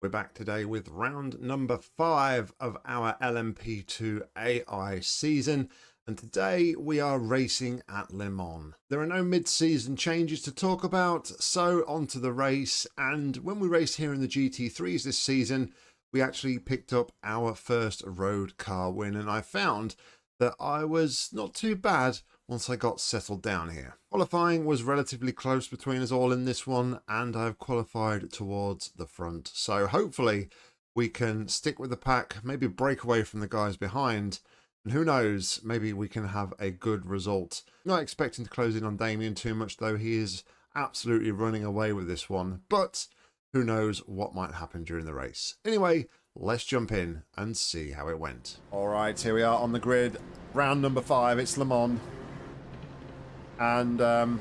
We're back today with round number 5 of our LMP2 AI season, and today we are racing at Le Mans. There are no mid-season changes to talk about, so on to the race. And when we raced here in the GT3s this season, we actually picked up our first road car win, and I found that I was not too bad once I got settled down here. Qualifying was relatively close between us all in this one, and I've qualified towards the front. So hopefully we can stick with the pack, maybe break away from the guys behind, and who knows, maybe we can have a good result. Not expecting to close in on Damien too much though, he is absolutely running away with this one, but who knows what might happen during the race. Anyway, let's jump in and see how it went. All right, here we are on the grid. Round number 5, it's Le Mans. And having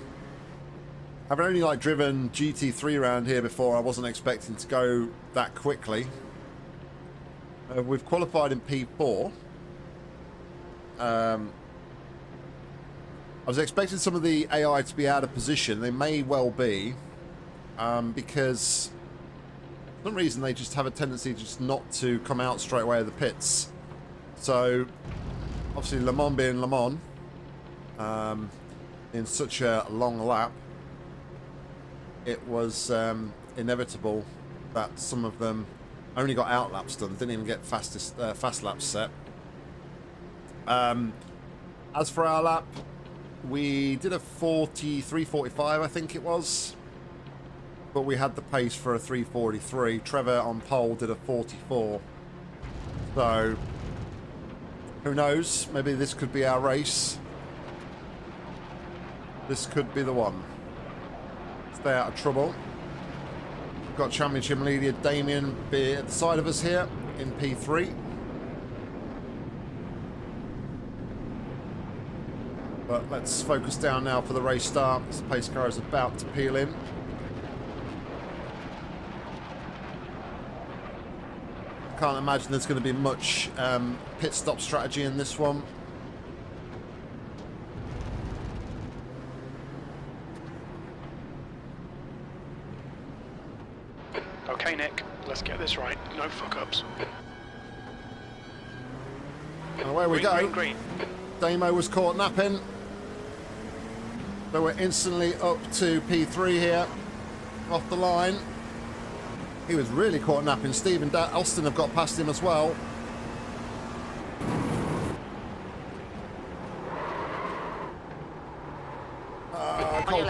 only driven GT3 around here before, I wasn't expecting to go that quickly. We've qualified in P4. I was expecting some of the AI to be out of position. They may well be, because for some reason they just have a tendency just not to come out straight away of the pits. So obviously Le Mans being Le Mans, in such a long lap, it was inevitable that some of them only got out laps done, didn't even get fast laps set. As for our lap, we did a 43.45, I think it was, but we had the pace for a 3:43. Trevor on pole did a 44, so who knows, maybe this could be our race. This could be the one. Stay out of trouble. We've got championship leader Damien be at the side of us here in P3. But let's focus down now for the race start. This pace car is about to peel in. Can't imagine there's going to be much pit stop strategy in this one. Okay, Nick, let's get this right. No fuck-ups. And away we go. Green. Damo was caught napping. So we're instantly up to P3 here. Off the line. He was really caught napping. Steve and Alston have got past him as well. Cold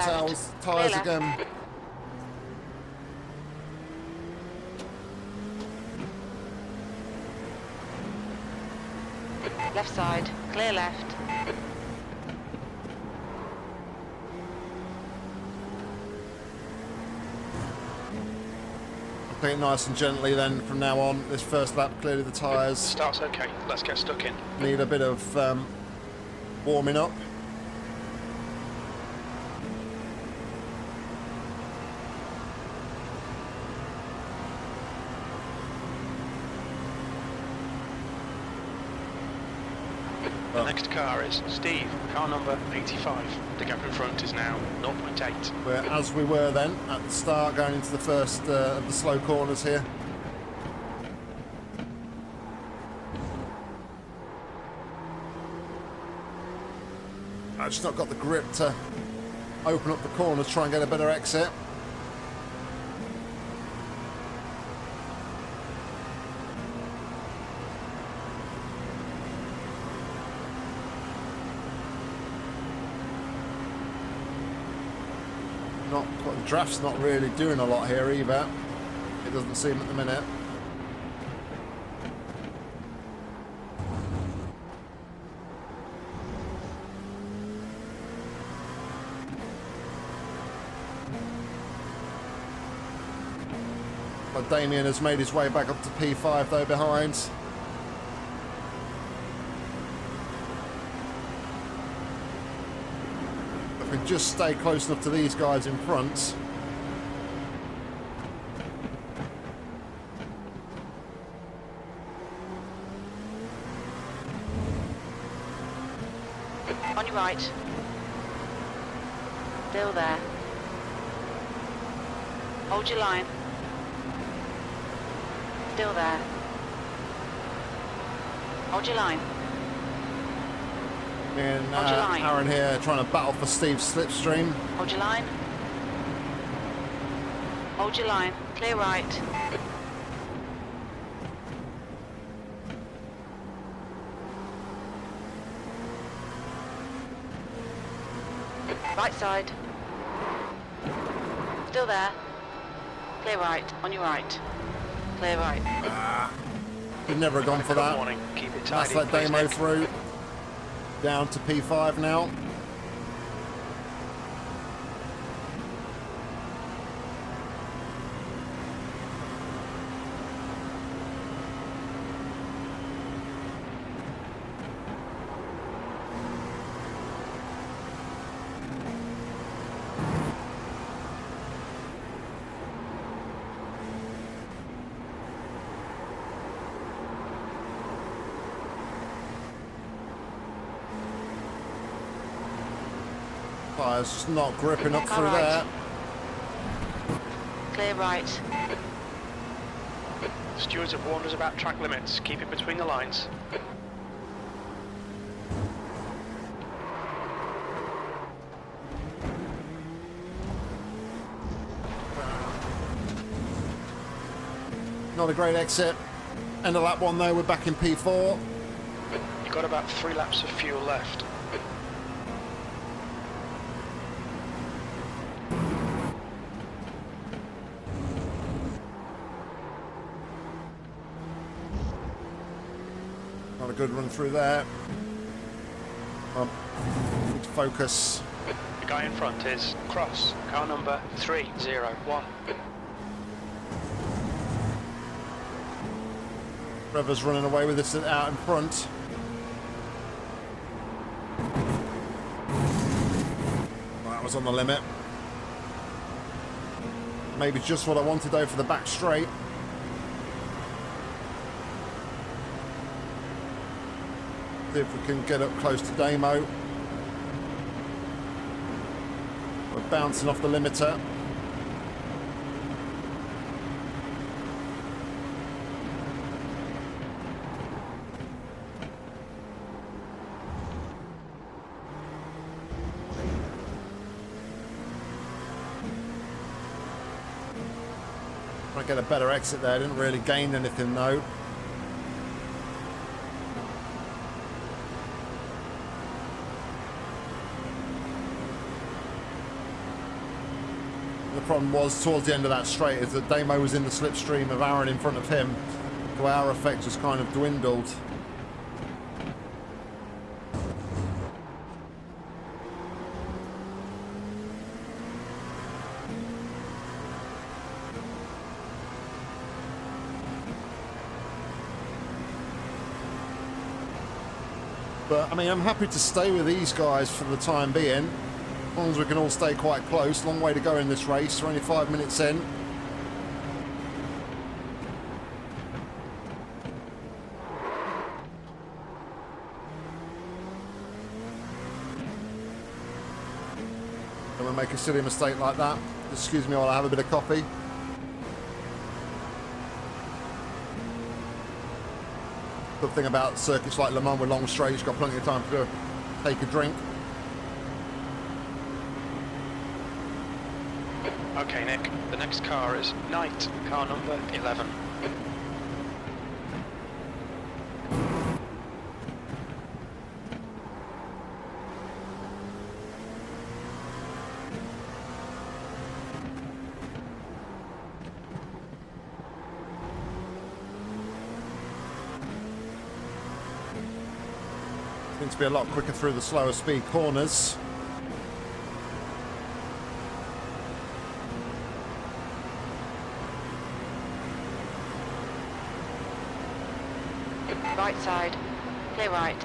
tyres again. Left side, clear left. Take it nice and gently then from now on. This first lap, clearly the tyres Start's okay, let's get stuck in. need a bit of warming up. The next car is Steve, car number 85. The gap in front is now 0.8. We're as we were then at the start, going into the first of the slow corners here. I've just not got the grip to open up the corners, try and get a better exit. The draft's not really doing a lot here either. It doesn't seem at the minute. But Damien has made his way back up to P5 though behind. If we just stay close enough to these guys in front. On your right. Still there. Hold your line. Still there. Hold your line. And Hold your line. Aaron here trying to battle for Steve's slipstream. Hold your line. Hold your line. Clear right. Right side. Still there. Clear right. On your right. Clear right. We've never gone for that. Warning. Keep it That's tidy. that please, demo Nick. through. Down to P5 now. Tyres just not gripping up through Alright. there. Clear right. Stewards have warned us about track limits. Keep it between the lines. Not a great exit. End of lap one though, we're back in P4. You've got about 3 laps of fuel left. Not a good run through there. Need to focus. The guy in front is Cross, car number 301. Trevor's running away with this out in front. Well, that was on the limit. Maybe just what I wanted though for the back straight. See if we can get up close to Damo. We're bouncing off the limiter. Trying to get a better exit there. Didn't really gain anything though. The problem was towards the end of that straight is that Damo was in the slipstream of Aaron in front of him, so our effect just kind of dwindled. But I mean, I'm happy to stay with these guys for the time being. As long as we can all stay quite close. Long way to go in this race. We're only 5 minutes in. Don't want to make a silly mistake like that. Excuse me while I have a bit of coffee. Good thing about circuits like Le Mans with long straights, you've got plenty of time to take a drink. Okay, Nick, the next car is Knight, car number 11. Seems to be a lot quicker through the slower speed corners. Right side. Clear right.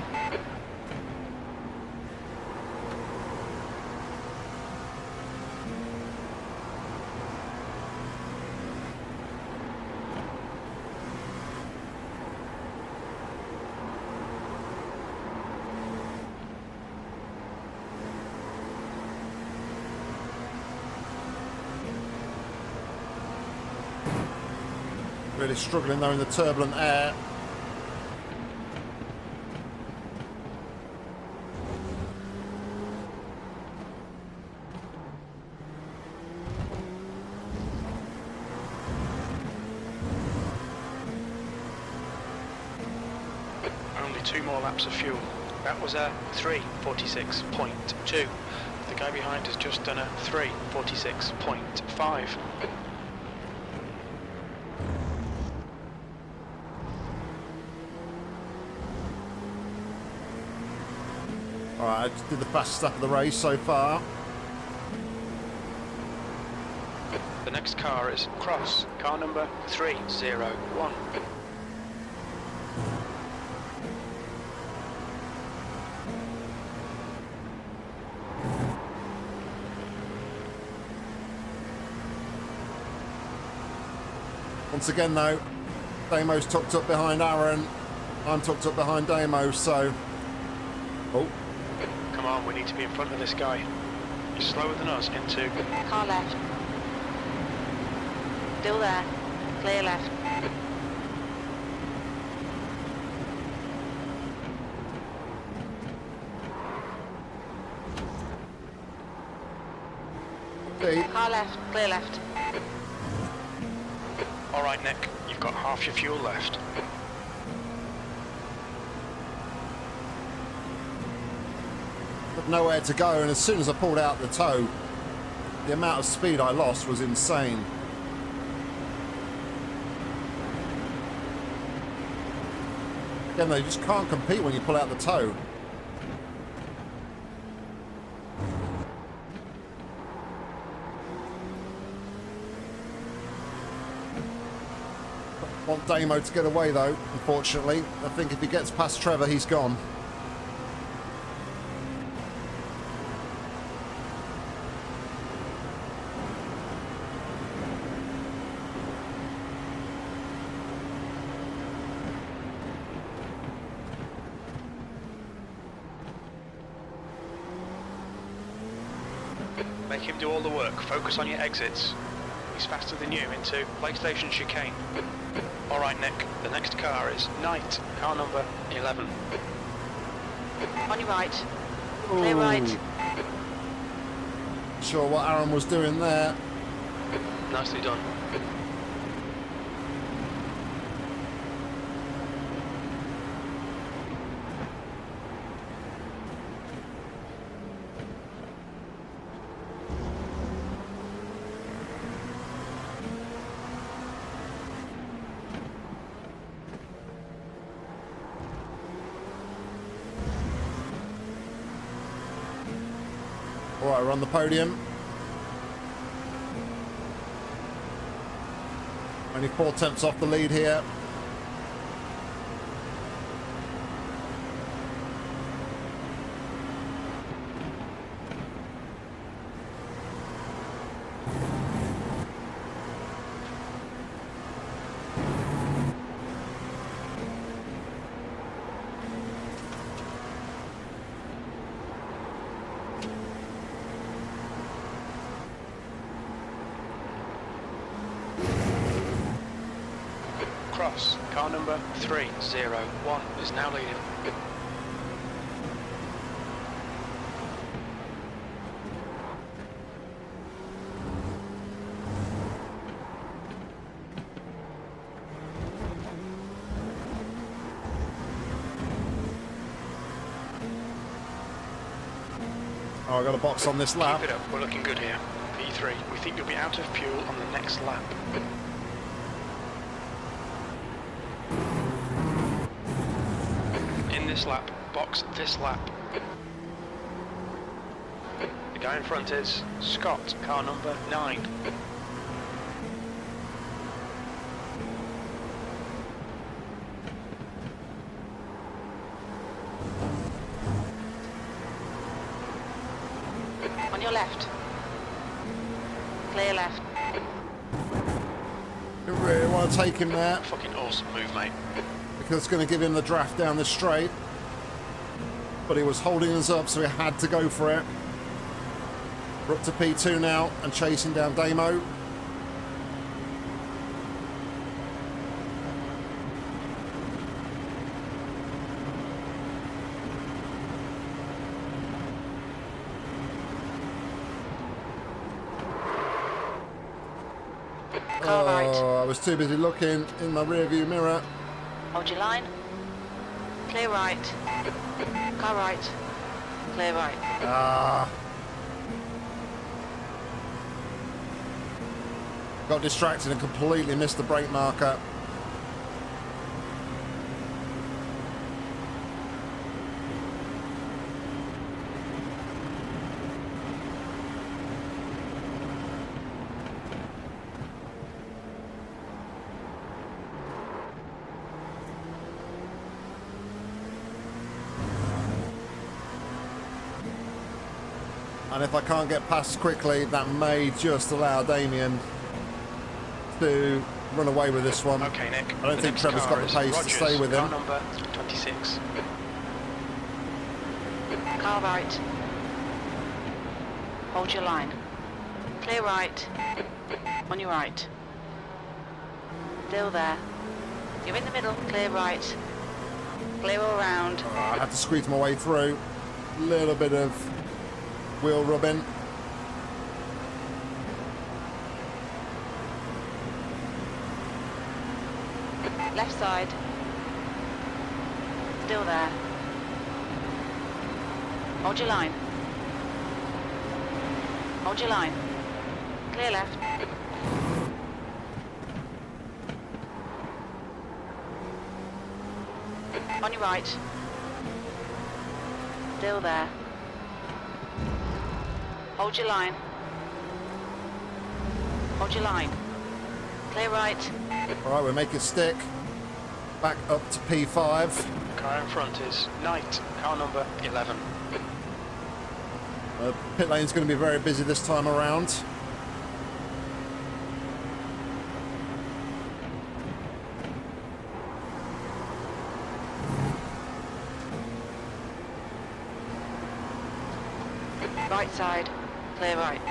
Really struggling though in the turbulent air. Only 2 more laps of fuel. That was a 3:46.2. The guy behind has just done a 3:46.5. Alright, I just did the fastest lap of the race so far. The next car is Cross, car number 301. Once again though, Damo's tucked up behind Aaron. I'm tucked up behind Damo, so... Oh. Come on, we need to be in front of this guy. He's slower than us into... Car left. Still there. Clear left. Hey. Car left. Clear left. Alright Nick, you've got half your fuel left. But nowhere to go, and as soon as I pulled out the toe, the amount of speed I lost was insane. Again, they just can't compete when you pull out the toe. Want Damo to get away though, unfortunately. I think if he gets past Trevor, he's gone. Make him do all the work. Focus on your exits. He's faster than you into PlayStation chicane. Alright Nick, the next car is Knight, car number 11. On your right. Clear right. Sure what Aaron was doing there. Nicely done. Alright, we're on the podium. Only 4 tenths off the lead here. Cross, car number 301 is now leading. Oh, I got a box on this lap. Keep it up, we're looking good here. P3, we think you'll be out of fuel on the next lap. In this lap, box this lap. The guy in front is Scott, car number 9. On your left. Clear left. Didn't really want to take him there Fucking awesome move, mate. because it's going to give him the draft down the straight. But he was holding us up, so we had to go for it. We're up to P2 now and chasing down Damo. I was too busy looking in my rear view mirror. Hold your line. Clear right. Car right. Clear right. Ah. Got distracted and completely missed the brake marker. And if I can't get past quickly, that may just allow Damien to run away with this one. Okay, Nick. I don't think Trevor's got the pace to stay with him. Car number 26. Car right. Hold your line. Clear right. On your right. Still there. You're in the middle. Clear right. Clear all round. I had to squeeze my way through. A little bit of wheel rubbing. Left side. Still there. Hold your line. Hold your line. Clear left. On your right. Still there. Hold your line. Hold your line. Clear right. Alright, we're making stick. Back up to P5. Car in front is Knight. Car number 11. Pit lane's going to be very busy this time around. Right side. Clear right.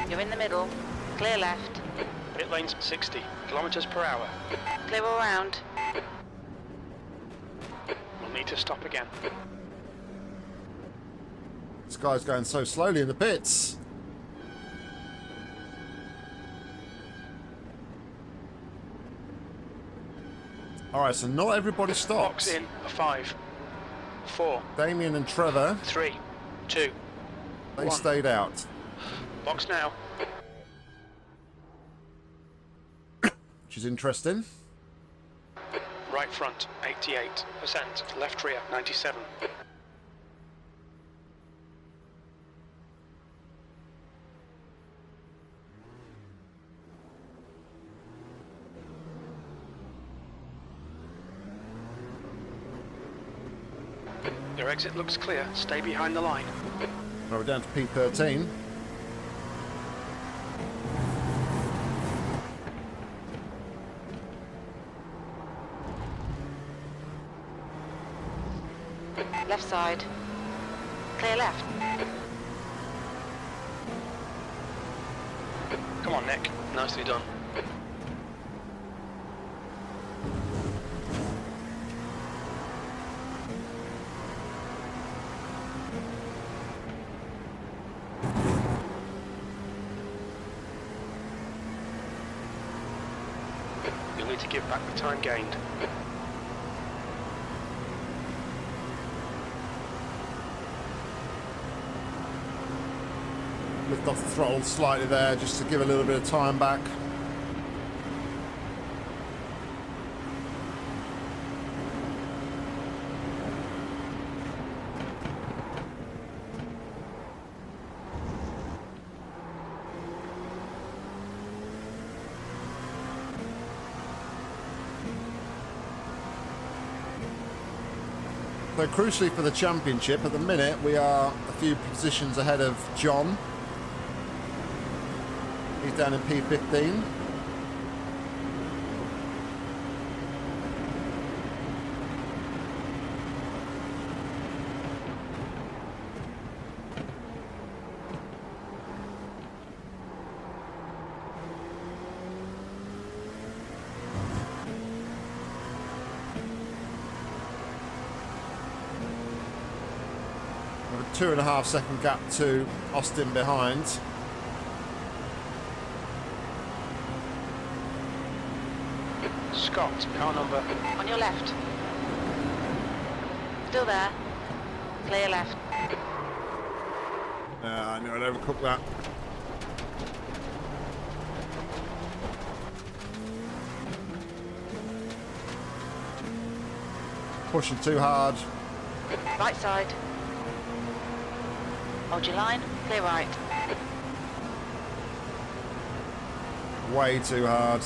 You're in the middle. Clear left. Pit lane's 60 kilometers per hour. Clear all round. We'll need to stop again. This guy's going so slowly in the pits. Alright, so not everybody stops. Box in. 5, 4, Damien and Trevor, 3, 2, they 1. stayed out. Box now. Which is interesting. Right front 88%. Left rear 97. Your exit looks clear. Stay behind the line. Well, we're down to P13. Left side. Clear left. Come on, Nick. Nicely done. You'll need to give back the time gained. Lift off the throttle slightly there just to give a little bit of time back. So crucially for the championship, at the minute we are a few positions ahead of John. He's down in P15. With a 2.5 second gap to Austin behind. Scott, car number. On your left. Still there. Clear left. I knew I'd overcook that. Pushing too hard. Right side. Hold your line. Clear right. Way too hard.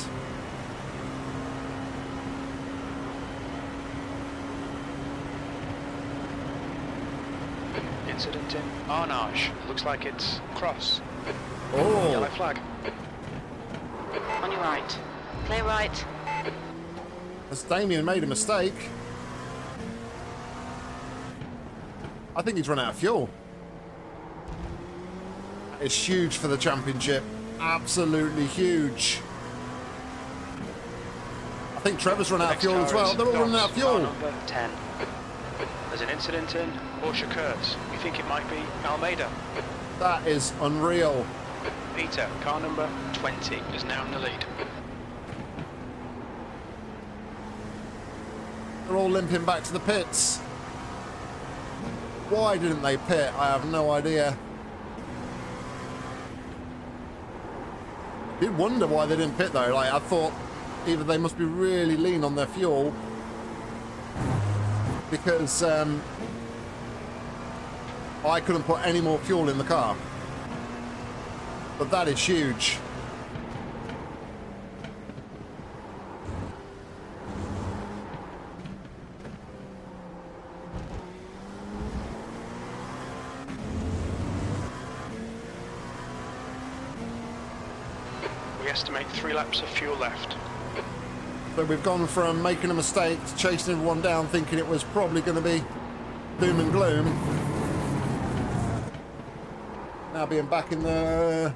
Incident in Arnage. Looks like it's cross. Oh, Yellow flag. On your right. Clear right. has Damien made a mistake? I think he's run out of fuel. It's huge for the championship. Absolutely huge. I think Trevor's run out of fuel as well. They're all running out of fuel. Number 10. There's an incident in Porsche Kurtz. We think it might be Almeida. That is unreal. Peter, car number 20, is now in the lead. They're all limping back to the pits. Why didn't they pit? I have no idea. I did wonder why they didn't pit though. Like, I thought either they must be really lean on their fuel because I couldn't put any more fuel in the car. But that is huge. We estimate 3 laps of fuel left. So we've gone from making a mistake to chasing everyone down, thinking it was probably going to be doom and gloom. Now being back in the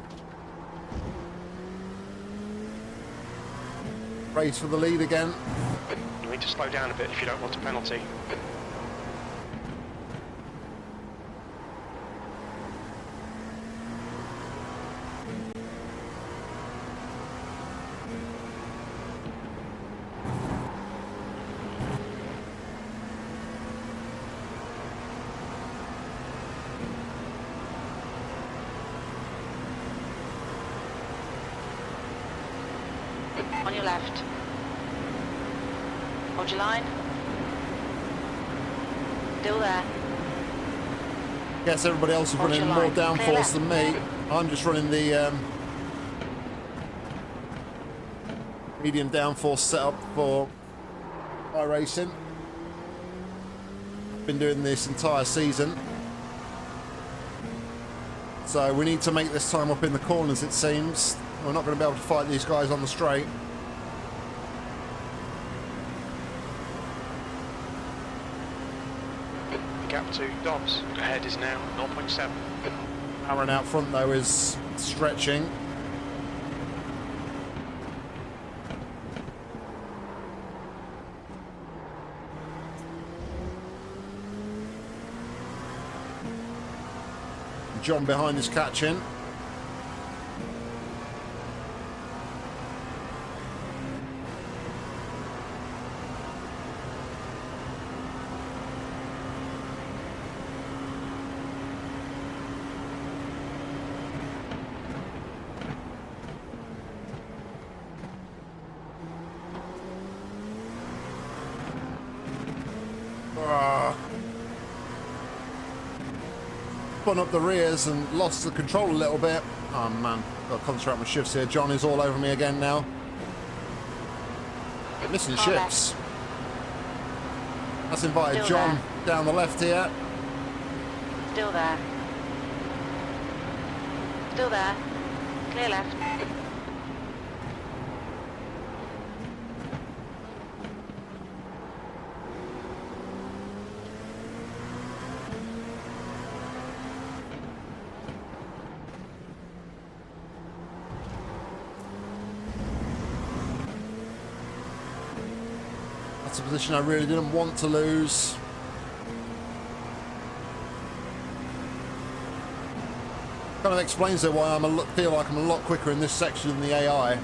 race for the lead again. You need to slow down a bit if you don't want a penalty. On your left. Hold your line. Still there. Guess everybody else is Hold running your more line. Clear downforce left. than me. I'm just running the medium downforce setup for iRacing. Been doing this entire season. So we need to make this time up in the corners, it seems. We're not going to be able to fight these guys on the straight. The gap to Dobbs ahead is now 0.7. Aaron out front though is stretching. John behind is catching. Spun up the rears and lost the control a little bit. Oh man, got to concentrate on my shifts here. John is all over me again now. Missing shifts. That's invited Still John there. down the left here. Still there. Still there. Clear left. That's a position I really didn't want to lose. Kind of explains it why feel like I'm a lot quicker in this section than the AI.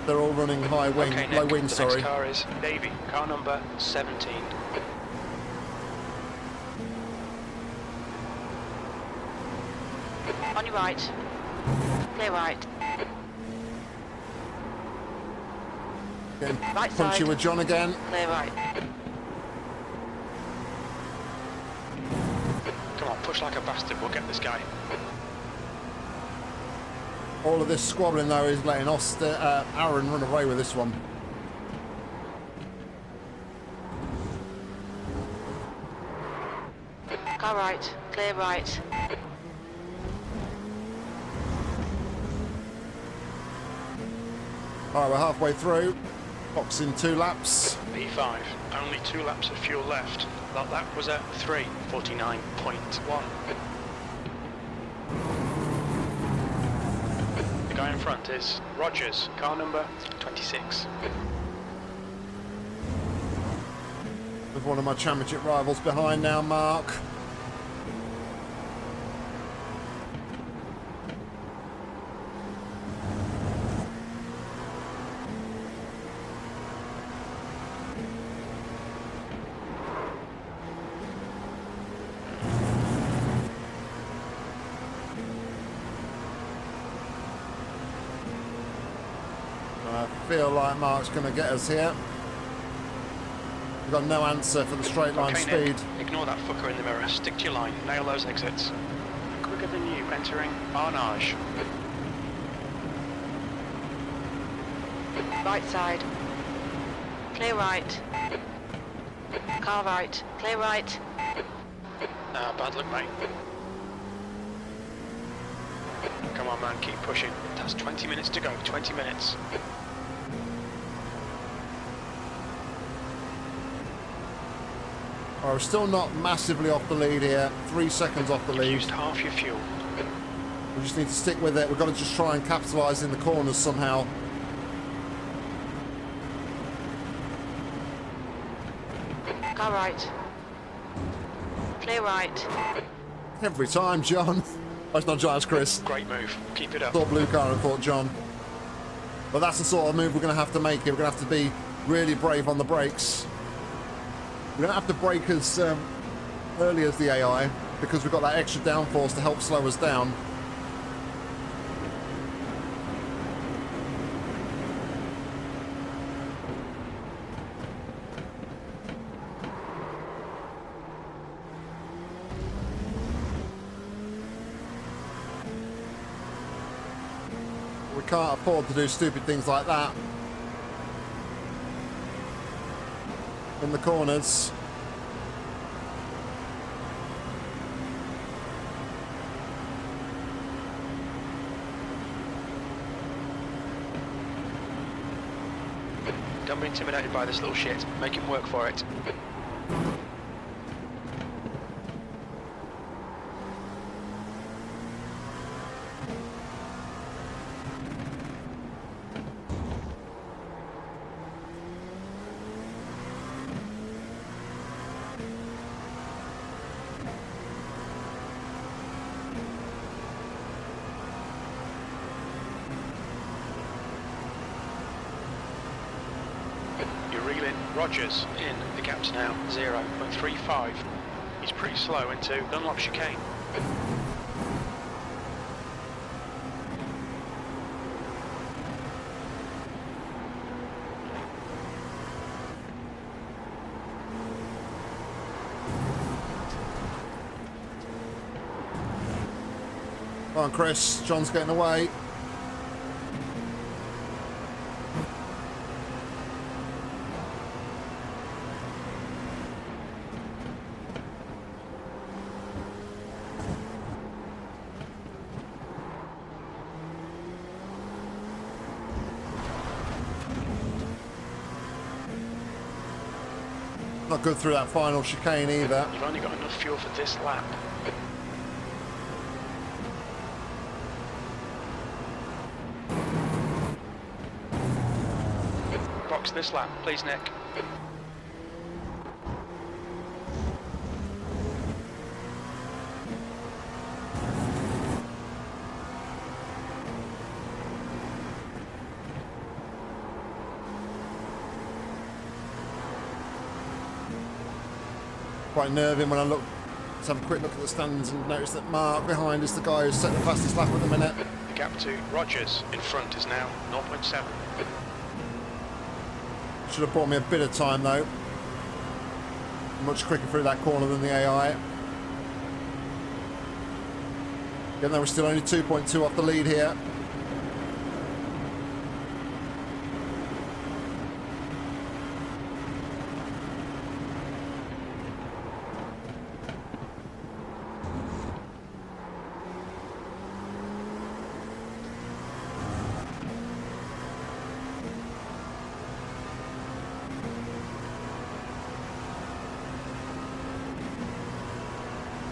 They're all running high wing, Okay, Nick, low wing, the sorry. next car is Davy, car number 17. On your right. Clear right. Getting Right punchy side. with John again. Clear right. Come on, push like a bastard, we'll get this guy. All of this squabbling though is letting Aaron run away with this one. Car right. Clear right. Alright, we're halfway through. Box in 2 laps. P5, only 2 laps of fuel left. That lap was at 3:49.1. The guy in front is Rogers, car number 26. With one of my championship rivals behind now, Mark. I feel like Mark's going to get us here. We've got no answer for the straight line Okay, speed. Nick, ignore that fucker in the mirror. Stick to your line. Nail those exits. Quicker than you entering Arnage. Right side. Clear right. Car right. Clear right. Bad luck, mate. Come on, man, keep pushing. That's 20 minutes to go. 20 minutes. We're still not massively off the lead here. 3 seconds off the You've lead. used half your fuel. We just need to stick with it. We've got to just try and capitalise in the corners somehow. Car right. Clear right. Every time, John. Oh, it's not John, it's Chris. Great move. Keep it up. Thought blue car and thought John. But that's the sort of move we're going to have to make here. We're going to have to be really brave on the brakes. We don't have to brake as early as the AI because we've got that extra downforce to help slow us down. We can't afford to do stupid things like that in the corners. Don't be intimidated by this little shit. Make him work for it. Rogers in, the gap's now 0.35. He's pretty slow into Dunlop chicane. Come on, Chris. John's getting away. Not good through that final chicane either. You've only got enough fuel for this lap. Box this lap, please, Nick. Quite nerving when I look. Let's have a quick look at the standings and notice that Mark behind is the guy who's set the fastest lap at the minute. The gap to Rogers in front is now 0.7. Should have brought me a bit of time though. Much quicker through that corner than the AI. Even though we're still only 2.2 off the lead here.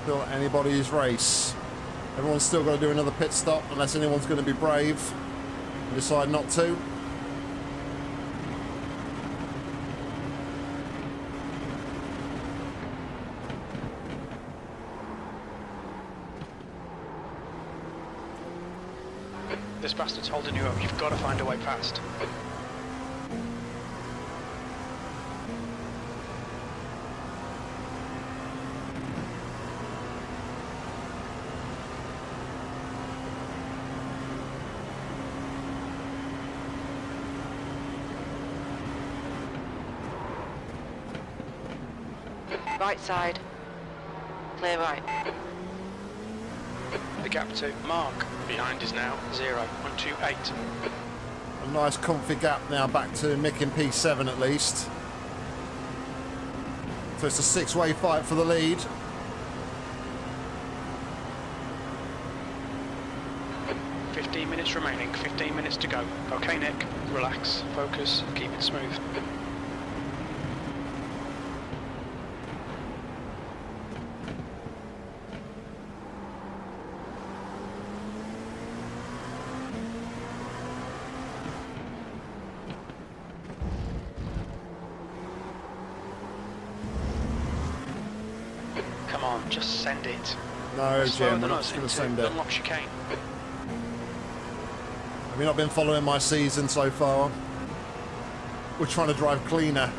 Still anybody's race. Everyone's still got to do another pit stop unless anyone's going to be brave and decide not to. This bastard's holding you up. You've got to find a way past. Right side. Clear right. The gap to Mark behind is now 0.28. A nice comfy gap now back to Mick in P7 at least. So it's a six-way fight for the lead. $15 minutes remaining, 15 minutes to go. Okay, Nick, relax, focus, keep it smooth. Come on, just send it. No, Slower Jim, we're than not us just going to into send it. Unlock chicane. Have you not been following my season so far? We're trying to drive cleaner.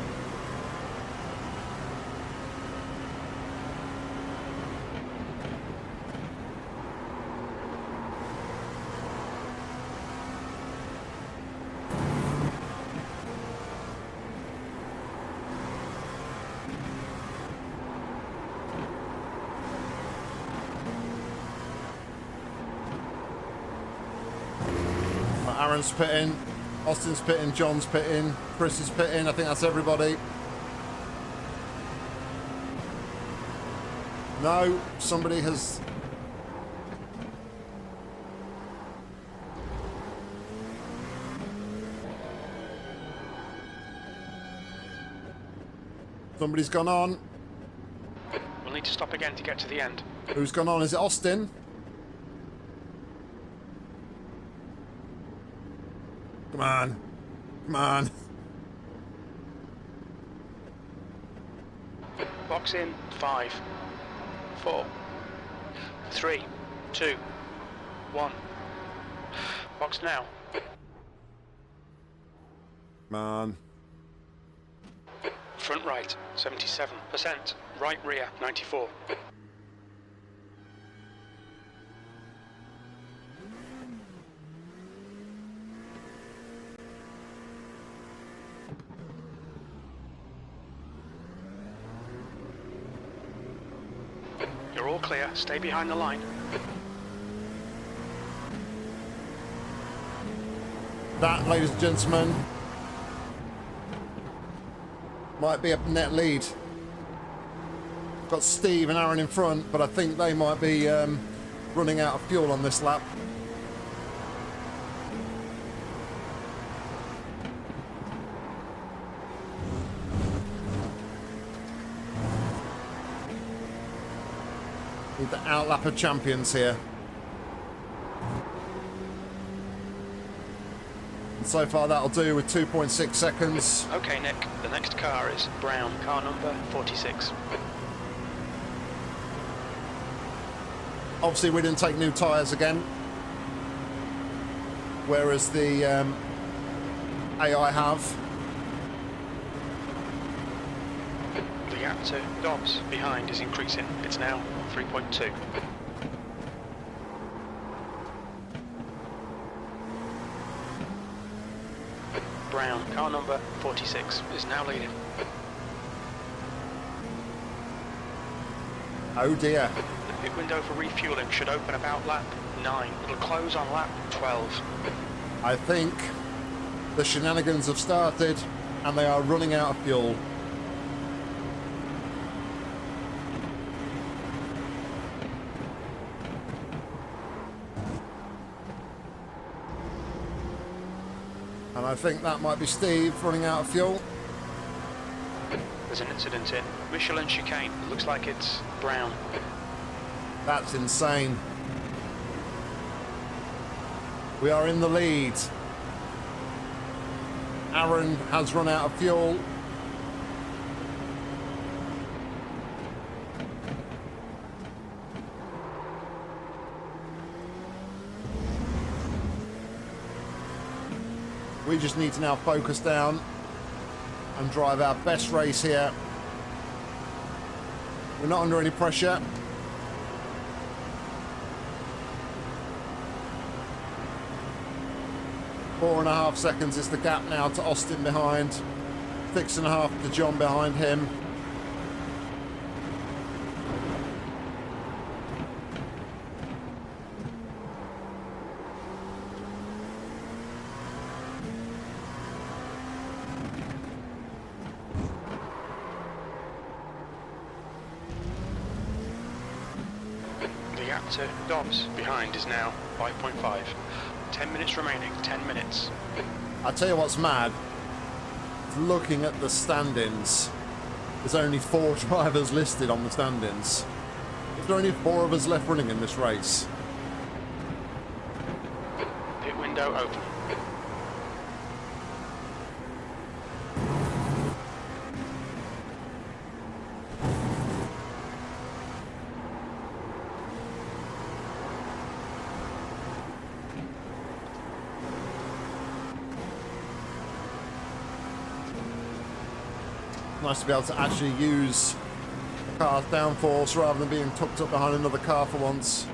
Aaron's pitting, Austin's pitting, John's pitting, Chris is pitting. I think that's everybody. No, somebody has... Somebody's gone on. We'll need to stop again to get to the end. Who's gone on? Is it Austin? Come on. Come on. Box in 5, 4, 3, 2, 1. Box now. Come on. Front right 77%. Right rear 94. You're all clear. Stay behind the line. That, ladies and gentlemen, might be a net lead. Got Steve and Aaron in front, but I think they might be running out of fuel on this lap. Need the outlap of champions here. And so far that'll do with 2.6 seconds. Okay, Nick. The next car is brown. Car number 46. Obviously we didn't take new tyres again, whereas the AI have. The gap to Dobbs behind is increasing. It's now 3.2. Brown, car number 46, is now leading. Oh dear. The pit window for refueling should open about lap 9. It'll close on lap 12. I think the shenanigans have started and they are running out of fuel. And I think that might be Steve running out of fuel. There's an incident in Michelin chicane. It looks like it's Brown. That's insane. We are in the lead. Aaron has run out of fuel. We just need to now focus down and drive our best race here. We're not under any pressure. Four and a half seconds is the gap now to Austin behind. 6.5 to John behind him. The gap to Dobbs behind is now 5.5. 10 minutes remaining, 10 minutes. I'll tell you what's mad. Looking at the standings, there's only 4 drivers listed on the standings. Is there only 4 of us left running in this race? Pit window open. Nice to be able to actually use car downforce rather than being tucked up behind another car for once.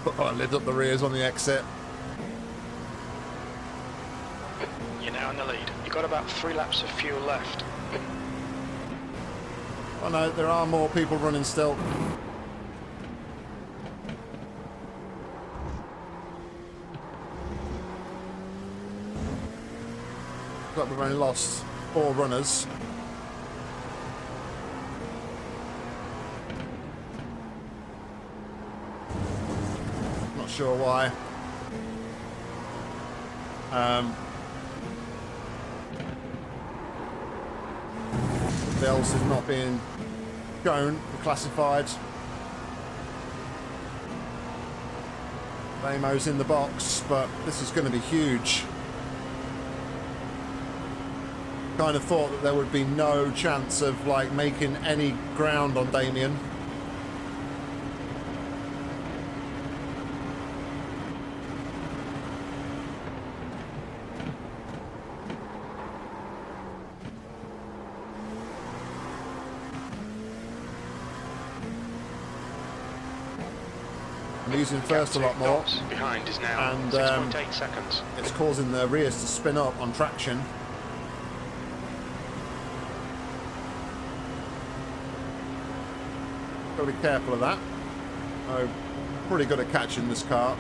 Oh, I lit up the rears on the exit. You're now in the lead. You've got about 3 laps of fuel left. Oh no, there are more people running still. Looks like we've only lost 4 runners. Not sure why. Bills is not being shown and classified. Vamo's in the box, but this is going to be huge. Kind of thought that there would be no chance of like making any ground on Damien. I'm using first a lot more, behind is now and 6.8 seconds. It's causing the rears to spin up on traction. Got to be careful of that. I'm pretty good at catching this car.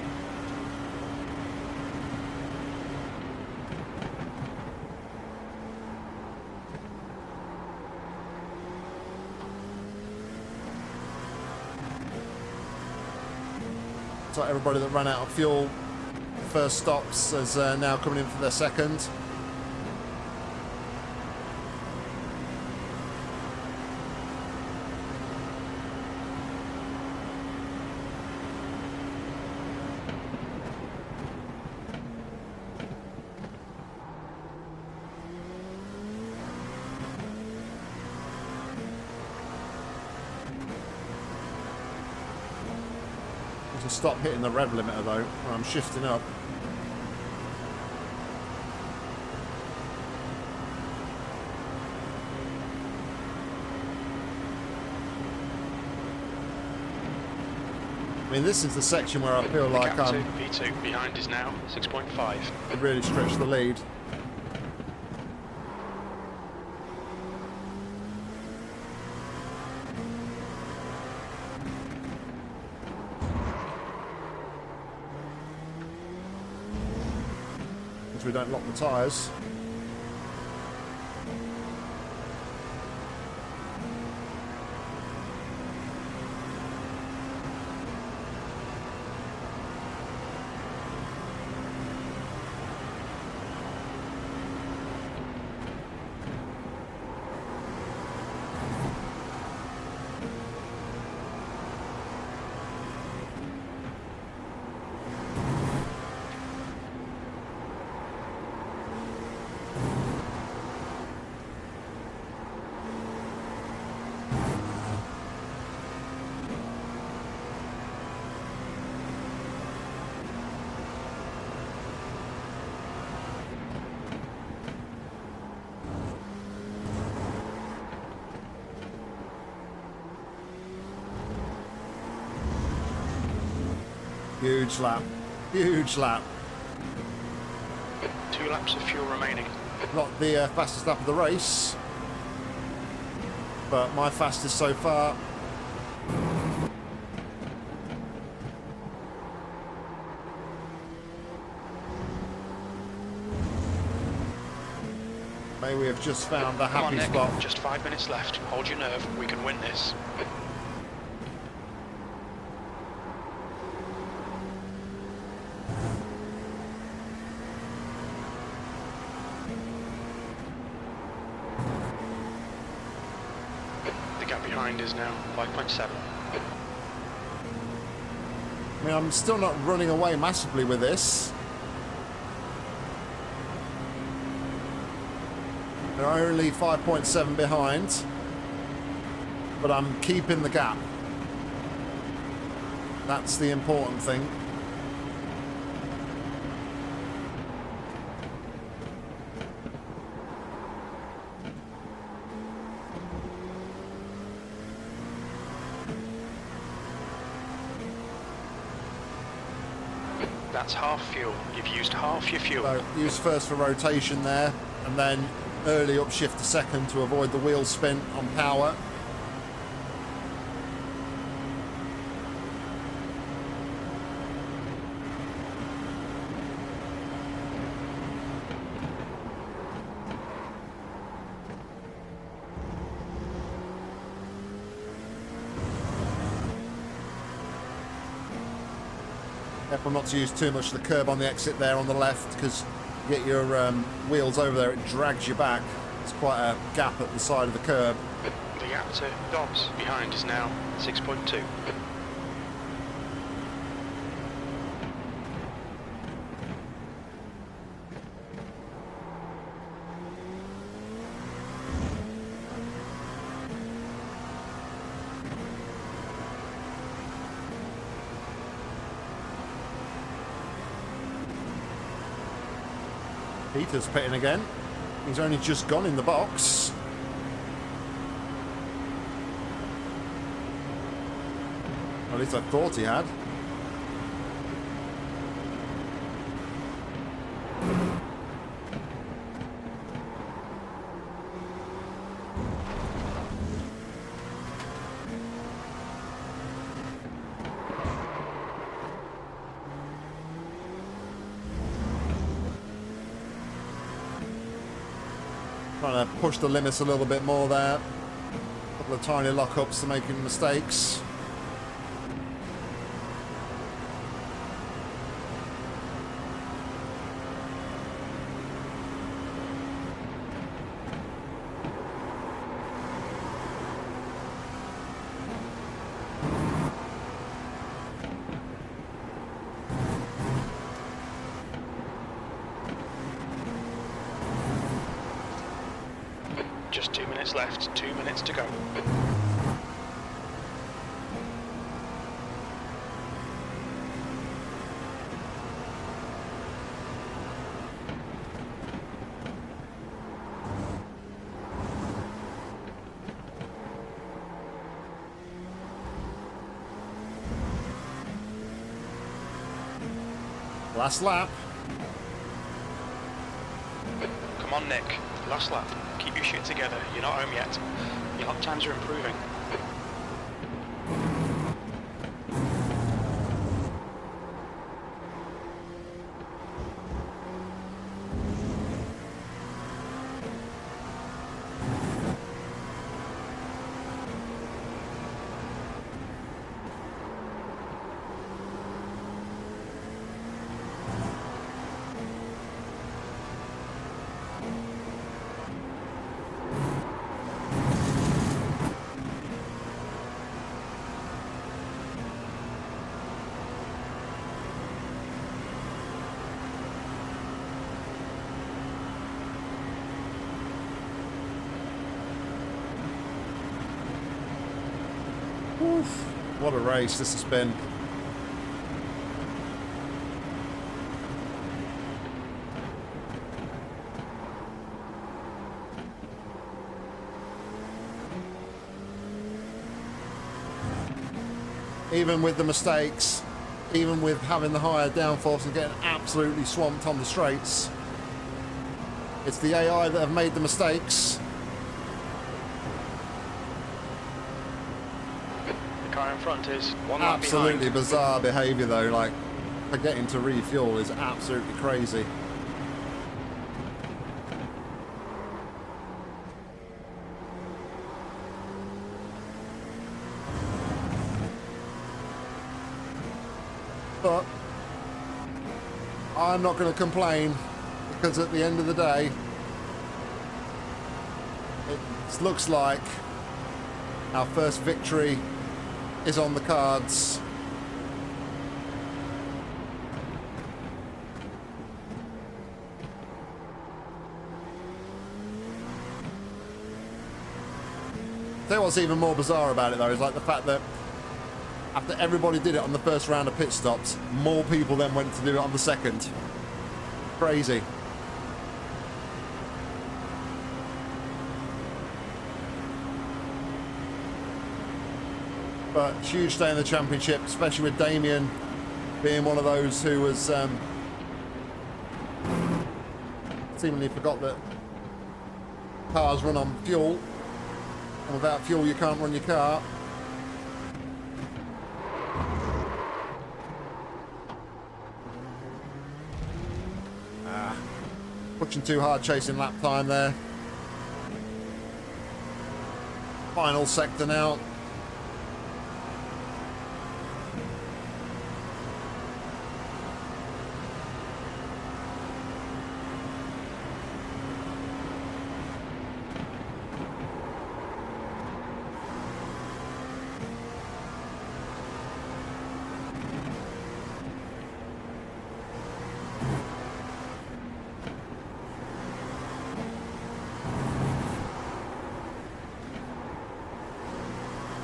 So everybody that ran out of fuel, the first stops, is now coming in for their second. stop hitting the rev limiter though when I'm shifting up. I mean, this is the section where I feel like I'm... P2 behind is now 6.5. really stretch the lead. Because we don't lock the tyres. Huge lap. Huge lap. 2 laps of fuel remaining. Not the fastest lap of the race, but my fastest so far. May we have just found the Come on, happy Nick. spot. Just 5 minutes left. Hold your nerve. We can win this. The gap behind is now 5.7. I mean, I'm still not running away massively with this. They're only 5.7 behind, but I'm keeping the gap. That's the important thing. That's half fuel. You've used half your fuel. So use first for rotation there, and then early upshift to second to avoid the wheel spin on power. Careful not to use too much of the curb on the exit there on the left, because you get your wheels over there, it drags you back. It's quite a gap at the side of the curb. The gap to Dobbs behind is now 6.2. Peter's pitting again. He's only just gone in the box. At least I thought he had. Trying to push the limits a little bit more there. A couple of tiny lockups to making mistakes. Just 2 minutes left, 2 minutes to go. Last lap. Come on, Nick. Last lap. Keep your shit together. You're not home yet. Your lap times are improving. Oof, what a race this has been. Even with the mistakes, even with having the higher downforce and getting absolutely swamped on the straights, it's the AI that have made the mistakes. The car in front is one lap Absolutely behind. bizarre behaviour though, like forgetting to refuel is absolutely crazy. But I'm not going to complain, because at the end of the day it looks like our first victory is on the cards. Tell you what's even more bizarre about it though is like the fact that after everybody did it on the first round of pit stops, more people then went to do it on the second. Crazy. But huge day in the championship, especially with Damien being one of those who was seemingly forgot that cars run on fuel, and without fuel you can't run your car. Pushing too hard, chasing lap time there. Final sector now.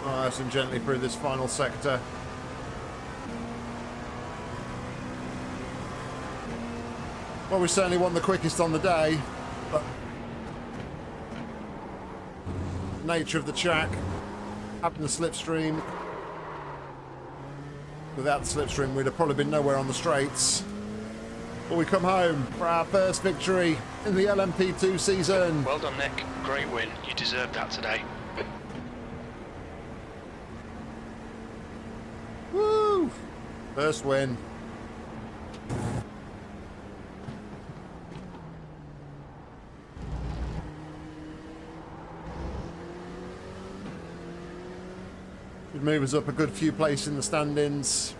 Nice and gently through this final sector. Well, we certainly won the quickest on the day, but nature of the track, having the slipstream. Without the slipstream, we'd have probably been nowhere on the straights. But we come home for our first victory in the LMP2 season. Well done, Nick. Great win. You deserved that today. Woo! First win. Should move us up a good few places in the standings.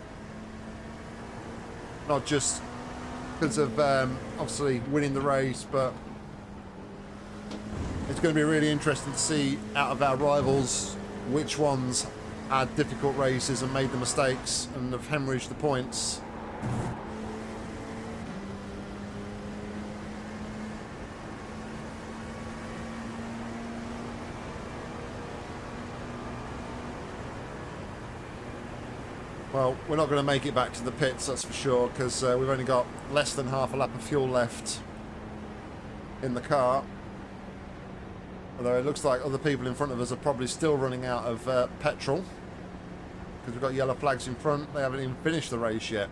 Not just because of obviously winning the race, but it's going to be really interesting to see out of our rivals which ones had difficult races and made the mistakes and have hemorrhaged the points. Well, we're not going to make it back to the pits, that's for sure, because we've only got less than half a lap of fuel left in the car. Although it looks like other people in front of us are probably still running out of petrol, because we've got yellow flags in front. They haven't even finished the race yet.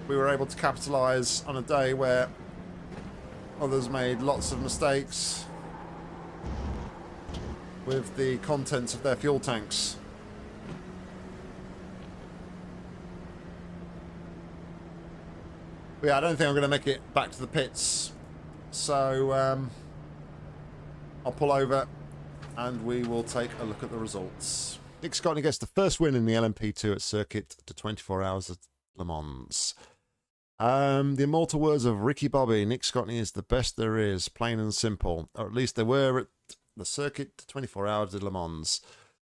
we were able to capitalise on a day where others made lots of mistakes with the contents of their fuel tanks. But yeah, I don't think I'm going to make it back to the pits. So I'll pull over and we will take a look at the results. Nick Scotney gets the first win in the LMP2 at Circuit to 24 Hours at Le Mans. The immortal words of Ricky Bobby: Nick Scotney is the best there is, plain and simple. Or at least they were at the Circuit to 24 Hours at Le Mans,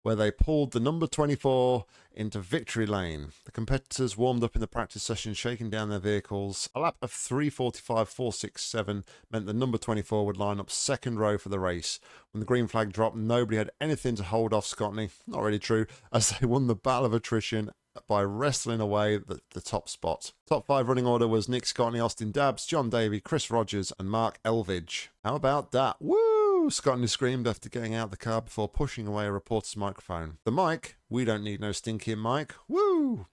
where they pulled the number 24 into victory lane. The competitors warmed up in the practice session, shaking down their vehicles. A lap of 3:45.467 meant the number 24 would line up second row for the race. When the green flag dropped, nobody had anything to hold off Scotney. Not really true, as they won the battle of attrition by wrestling away the top spot. Top 5 running order was Nick Scotney, Austin Dabbs, John Davey, Chris Rogers and Mark Elvidge. How about that? Woo! Scotney screamed after getting out of the car before pushing away a reporter's microphone. The mic? We don't need no stinking mic. Woo!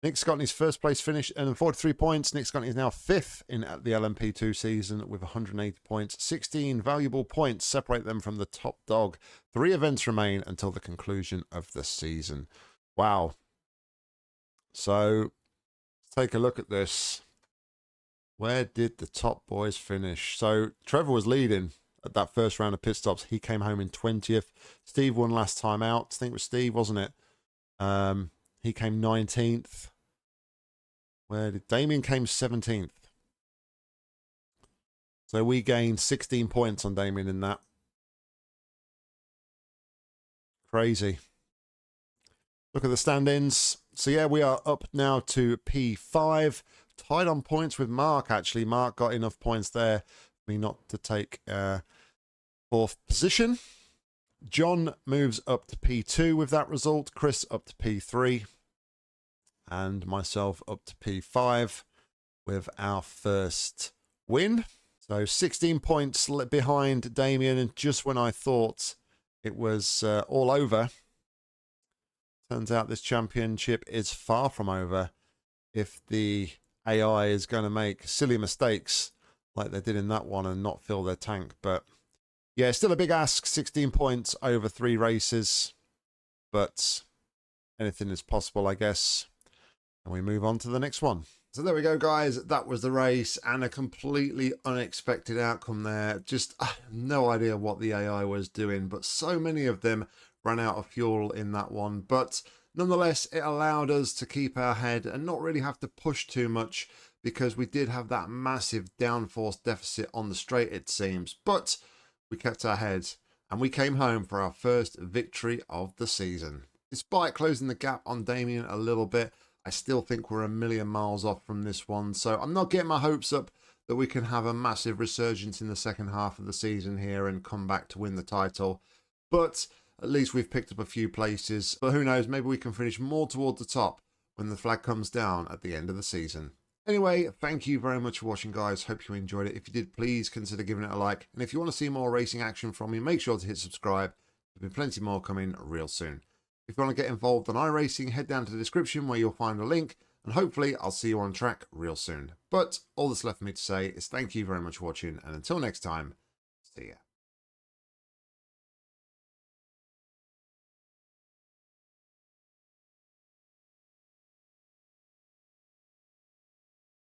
Nick Scotney's first place finish and 43 points. Nick Scotney is now 5th in the LMP2 season with 180 points. 16 valuable points separate them from the top dog. 3 events remain until the conclusion of the season. Wow. So, let's take a look at this. Where did the top boys finish? So, Trevor was leading at that first round of pit stops. He came home in 20th. Steve won last time out. I think it was Steve, wasn't it? He came 19th. Where did Damien came 17th? So we gained 16 points on Damien in that. Crazy. Look at the stand-ins. So yeah, we are up now to P5. Tied on points with Mark, actually. Mark got enough points there for me not to take 4th position. John moves up to P2 with that result. Chris up to P3. And myself up to P5 with our first win. So 16 points behind Damien. And just when I thought it was all over, turns out this championship is far from over if the AI is going to make silly mistakes like they did in that one and not fill their tank. But yeah, still a big ask, 16 points over 3 races. But anything is possible, I guess. And we move on to the next one. So there we go, guys. That was the race and a completely unexpected outcome there. Just I have no idea what the AI was doing, but so many of them ran out of fuel in that one. But nonetheless, it allowed us to keep our head and not really have to push too much because we did have that massive downforce deficit on the straight, it seems. But we kept our heads and we came home for our first victory of the season. Despite closing the gap on Damien a little bit, I still think we're a million miles off from this one. So I'm not getting my hopes up that we can have a massive resurgence in the second half of the season here and come back to win the title. But at least we've picked up a few places. But who knows, maybe we can finish more towards the top when the flag comes down at the end of the season. Anyway, thank you very much for watching, guys. Hope you enjoyed it. If you did, please consider giving it a like. And if you want to see more racing action from me, make sure to hit subscribe. There'll be plenty more coming real soon. If you want to get involved on iRacing, head down to the description where you'll find a link. And hopefully I'll see you on track real soon. But all that's left for me to say is thank you very much for watching. And until next time, see ya.